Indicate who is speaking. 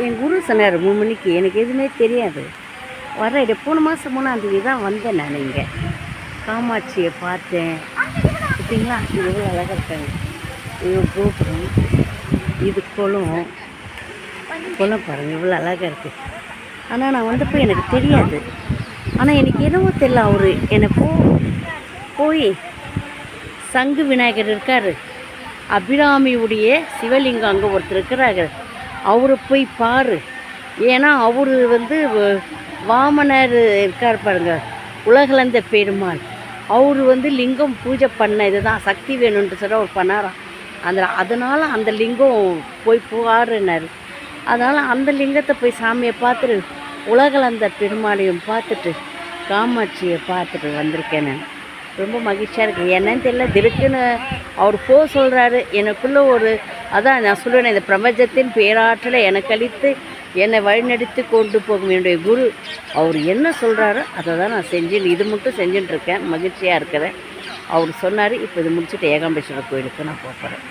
Speaker 1: என் குரு சொன்னார் 3 மணிக்கு. எனக்கு எதுவுமே தெரியாது. வர போன மாதம் 3ஆம் தேதி தான் வந்தேன் நான் இங்கே. காமாட்சியை பார்த்தேன். பார்த்தீங்களா, இது எவ்வளோ அழகாக இருக்காங்க. இது கோபுரம், இது குளம் பாருங்கள் எவ்வளோ அழகாக இருக்குது. ஆனால் நான் வந்தப்போ எனக்கு தெரியாது. ஆனால் எனக்கு என்னவோ தெரியல, அவர் என்னை போய் சங்கு விநாயகர் இருக்கார், அபிராமியுடைய சிவலிங்கம் அங்கே ஒருத்தர் இருக்கிறாரு, அவரை போய் பாரு. ஏன்னா அவர் வாமனர் இருக்கார் பாருங்க, உலகளந்த பெருமாள். அவர் லிங்கம் பூஜை பண்ண இதுதான் சக்தி வேணும்ன்ட்டு சொல்ல அவர் பண்ணாராம். அதனால் அந்த லிங்கம் போய் பாருன்னாரு. அதனால் அந்த லிங்கத்தை போய் சாமியை பார்த்துட்டு, உலகளந்த பெருமாளையும் பார்த்துட்டு, காமாட்சியை பார்த்துட்டு வந்திருக்கேன் நான். ரொம்ப மகிழ்ச்சியாக இருக்குது. என்னன்னு தெரியல, திடுக்குன்னு அவர் சொல்கிறாரு. எனக்குள்ளே அதான் நான் சொல்லுவேன், இந்த பிரபஞ்சத்தின் பேராற்றலை எனக்கு அளித்து என்னை வழிநடத்தி கொண்டு போகும் என்னுடைய குரு. அவர் என்ன சொல்கிறாரோ அதை தான் நான் இது மட்டும் செஞ்சுட்டுருக்கேன். மகிழ்ச்சியாக இருக்கிறேன். அவர் சொன்னார். இப்போ இது முடிச்சுட்டு ஏகாம்பரேஸ்வரர் கோயிலுக்கு நான் போகிறேன்.